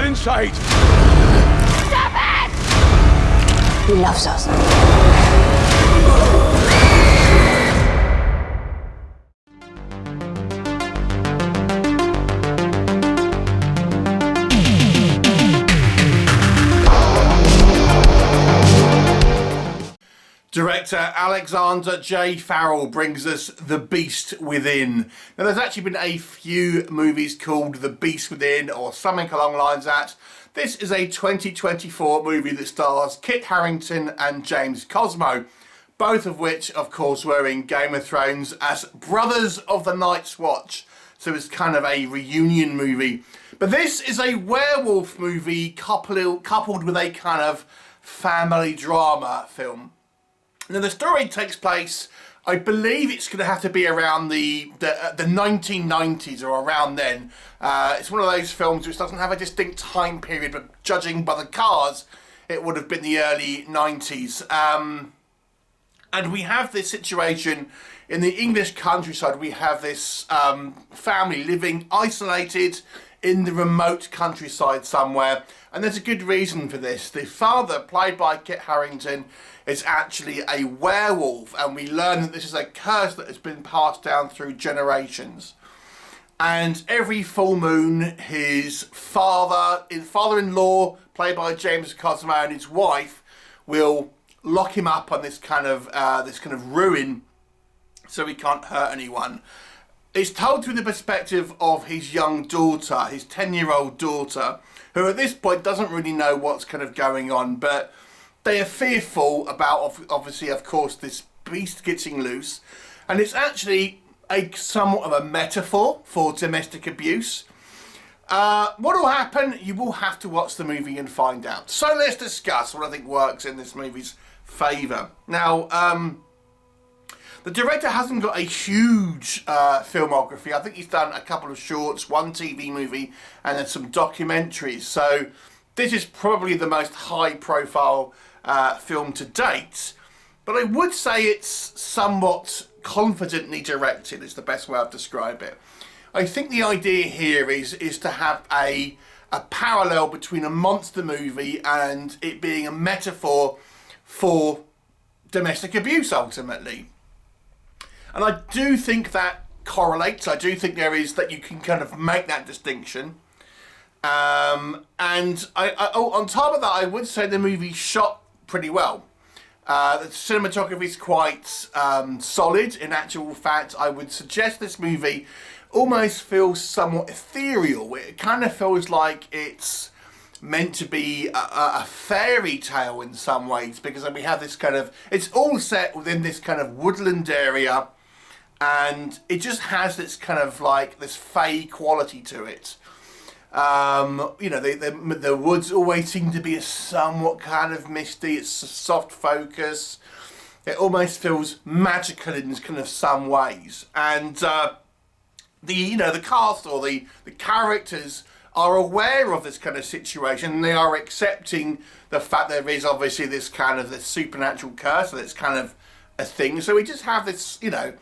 inside! Stop it! He loves us. Director Alexander J. Farrell brings us The Beast Within. Now, there's actually been a few movies called The Beast Within or something along the lines of that. This is a 2024 movie that stars Kit Harington and James Cosmo, both of which, of course, were in Game of Thrones as brothers of the Night's Watch. So it's kind of a reunion movie. But this is a werewolf movie coupled with a kind of family drama film. Now, the story takes place, I believe it's going to have to be around the 1990s or around then. It's one of those films which doesn't have a distinct time period, but judging by the cars, it would have been the early 90s. And we have this situation in the English countryside. We have this family living isolated in the remote countryside somewhere, and there's a good reason for this. The father, played by Kit Harington, is actually a werewolf, and we learn that this is a curse that has been passed down through generations. And every full moon, his father-in-law, played by James Cosmo, and his wife will lock him up on this kind of ruin, so he can't hurt anyone. It's told through the perspective of his young daughter, his 10-year-old daughter, who at this point doesn't really know what's kind of going on, but they are fearful about, obviously, of course, this beast getting loose. And it's actually somewhat of a metaphor for domestic abuse. What will happen? You will have to watch the movie and find out. So let's discuss what I think works in this movie's favour. Now, the director hasn't got a huge filmography. I think he's done a couple of shorts, one TV movie, and then some documentaries. So this is probably the most high-profile film to date. But I would say it's somewhat confidently directed, is the best way I'd describe it. I think the idea here is to have a parallel between a monster movie and it being a metaphor for domestic abuse, ultimately. And I do think that correlates. I do think there is that you can kind of make that distinction. And on top of that, I would say the movie shot pretty well. The cinematography is quite solid. In actual fact, I would suggest this movie almost feels somewhat ethereal. It kind of feels like it's meant to be a fairy tale in some ways, because we have this kind of, it's all set within this kind of woodland area, and it just has this kind of like this fey quality to it. You know, the woods always seem to be a somewhat kind of misty. It's a soft focus. It almost feels magical in kind of some ways. And the cast or the characters are aware of this kind of situation, and they are accepting the fact there is obviously this kind of this supernatural curse, and it's kind of a thing. So we just have this, you know,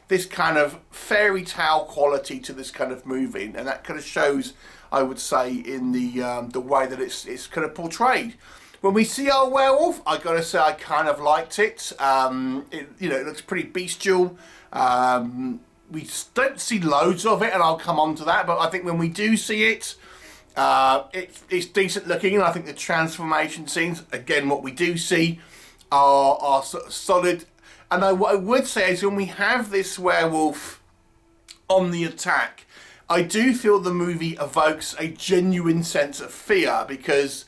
this kind of fairy tale quality to this kind of movie, and that kind of shows, I would say, in the way that it's kind of portrayed. When we see our werewolf, I gotta say I kind of liked it. It looks pretty bestial. We don't see loads of it, and I'll come on to that, but I think when we do see it, it's decent looking, and I think the transformation scenes, again, what we do see are sort of solid. And what I would say is when we have this werewolf on the attack, I do feel the movie evokes a genuine sense of fear, because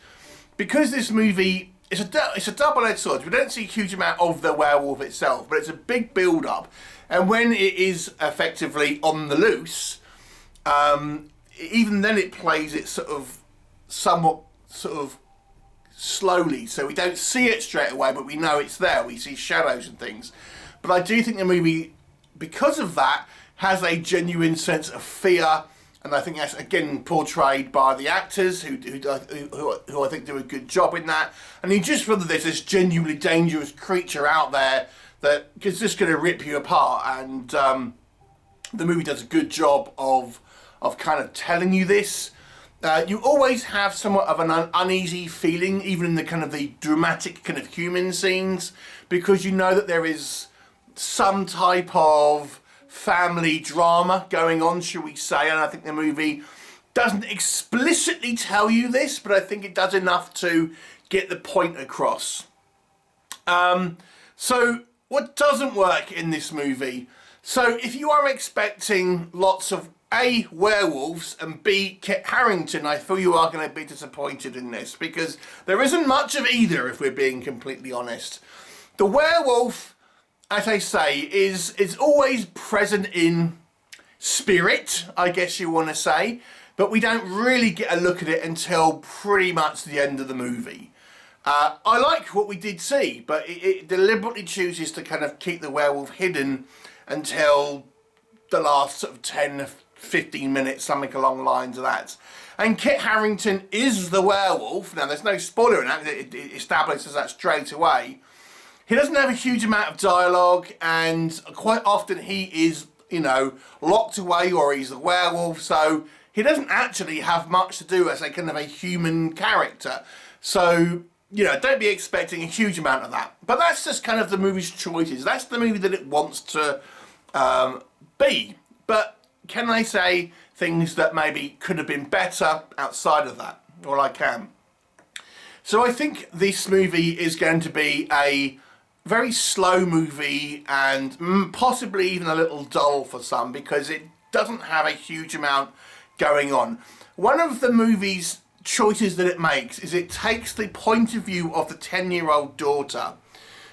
this movie, it's a double-edged sword. We don't see a huge amount of the werewolf itself, but it's a big build-up. And when it is effectively on the loose, even then it plays it somewhat slowly, so we don't see it straight away, but we know it's there. We see shadows and things. But I do think the movie, because of that, has a genuine sense of fear, and I think that's again portrayed by the actors who I think do a good job in that. And you just feel that there's this genuinely dangerous creature out there that is just going to rip you apart, and the movie does a good job of kind of telling you this. You always have somewhat of an uneasy feeling, even in the kind of the dramatic kind of human scenes, because you know that there is some type of family drama going on, shall we say, and I think the movie doesn't explicitly tell you this, but I think it does enough to get the point across. So what doesn't work in this movie? So if you are expecting lots of A, werewolves, and B, Kit Harington, I feel you are going to be disappointed in this, because there isn't much of either, if we're being completely honest. The werewolf, as I say, is always present in spirit, I guess you want to say, but we don't really get a look at it until pretty much the end of the movie. I like what we did see, but it deliberately chooses to kind of keep the werewolf hidden until the last sort of 10, 15 minutes, something along the lines of that. And Kit Harington is the werewolf. Now, there's no spoiler in that, it establishes that straight away. He doesn't have a huge amount of dialogue, and quite often he is, you know, locked away, or he's a werewolf, so he doesn't actually have much to do as a kind of a human character. So, you know, don't be expecting a huge amount of that. But that's just kind of the movie's choices. That's the movie that it wants to be. But can I say things that maybe could have been better outside of that? Well, I can. So I think this movie is going to be a very slow movie, and possibly even a little dull for some, because it doesn't have a huge amount going on. One of the movie's choices that it makes is it takes the point of view of the 10-year-old daughter.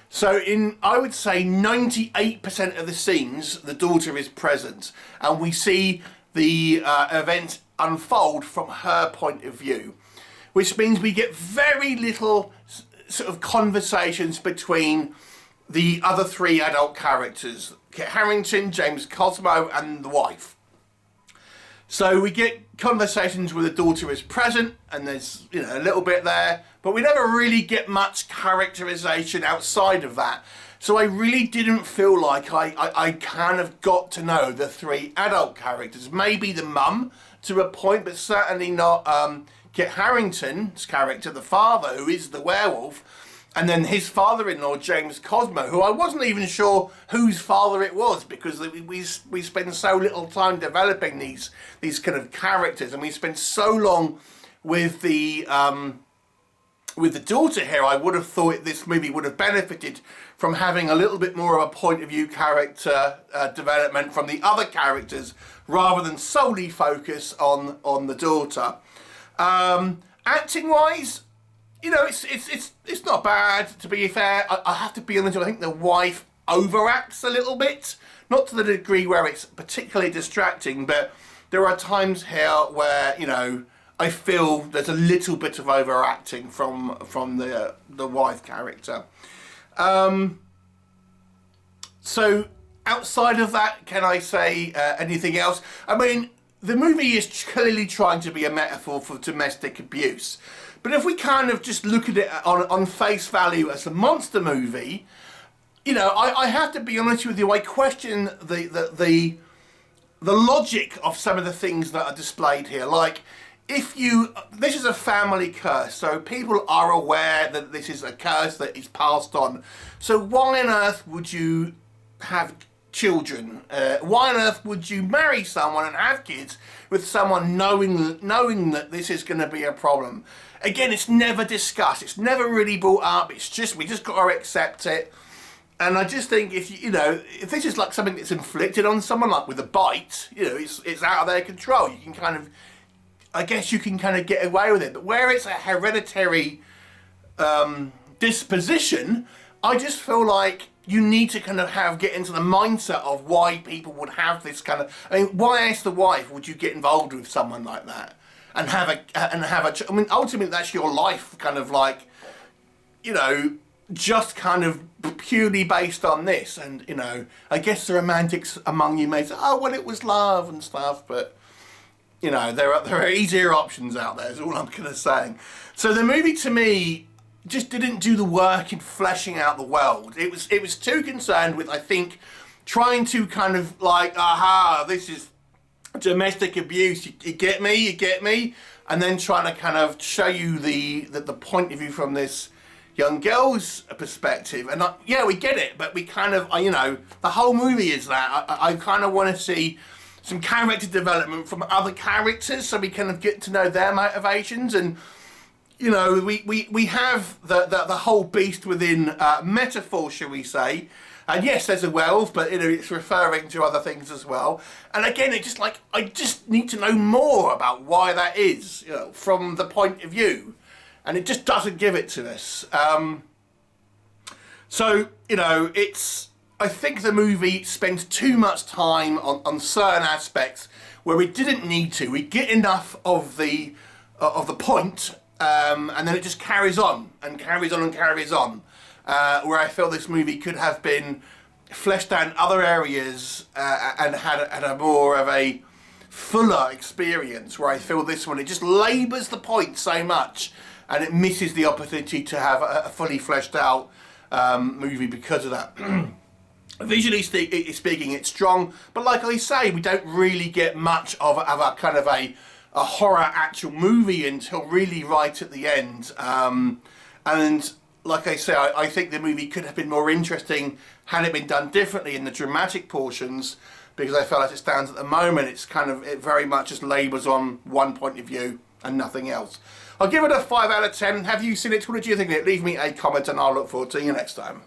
So in, I would say, 98% of the scenes, the daughter is present, and we see the event unfold from her point of view, which means we get very little sort of conversations between the other three adult characters, Kit Harington, James Cosmo, and the wife. So we get conversations where the daughter is present, and there's, you know, a little bit there, but we never really get much characterization outside of that. So I really didn't feel like I kind of got to know the three adult characters. Maybe the mum to a point, but certainly not Kit Harington's character, the father, who is the werewolf, and then his father-in-law, James Cosmo, who I wasn't even sure whose father it was, because we spend so little time developing these kind of characters, and we spend so long with the daughter here. I would have thought this movie would have benefited from having a little bit more of a point of view character development from the other characters, rather than solely focus on the daughter. Acting wise, you know, it's not bad, to be fair. I have to be honest, I think the wife overacts a little bit, not to the degree where it's particularly distracting, but there are times here where, you know, I feel there's a little bit of overacting from the wife character. So outside of that, can I say anything else? I mean, the movie is clearly trying to be a metaphor for domestic abuse. But if we kind of just look at it on face value as a monster movie, you know, I have to be honest with you, I question the logic of some of the things that are displayed here. Like, this is a family curse, so people are aware that this is a curse that is passed on. So why on earth would you have children? Why on earth would you marry someone and have kids with someone knowing that this is going to be a problem? Again, it's never discussed. It's never really brought up. It's just, we just got to accept it. And I just think if this is like something that's inflicted on someone, like with a bite, you know, it's out of their control. You can kind of, I guess you can kind of get away with it. But where it's a hereditary disposition, I just feel like you need to kind of get into the mindset of why people would have this kind of. I mean, why as the wife would you get involved with someone like that and have a? I mean, ultimately that's your life, kind of like, you know, just kind of purely based on this. And you know, I guess the romantics among you may say, oh well, it was love and stuff, but you know, there are easier options out there. Is all I'm kind of saying. So the movie to me just didn't do the work in fleshing out the world. It was too concerned with, I think, trying to kind of like, aha, this is domestic abuse. You get me, and then trying to kind of show you the point of view from this young girl's perspective. And yeah, we get it, but we kind of, you know, the whole movie is that. I kind of want to see some character development from other characters, so we kind of get to know their motivations. And you know, we have the whole beast within metaphor, shall we say. And yes, there's a werewolf, but you know, it's referring to other things as well. And again, it just like, I just need to know more about why that is, you know, from the point of view. And it just doesn't give it to us. So, you know, I think the movie spends too much time on certain aspects where we didn't need to. We get enough of the point, and then it just carries on and carries on and carries on. Where I feel this movie could have been fleshed out in other areas and had a more of a fuller experience, where I feel this one, it just labours the point so much and it misses the opportunity to have a fully fleshed out movie because of that. Visually speaking, it's strong, but like I say, we don't really get much of a kind of a horror actual movie until really right at the end. And like I say, I think the movie could have been more interesting had it been done differently in the dramatic portions, because I feel as it stands at the moment, it very much just labours on one point of view and nothing else. I'll give it a 5 out of 10. Have you seen it? What did you think of it? Leave me a comment and I'll look forward to you next time.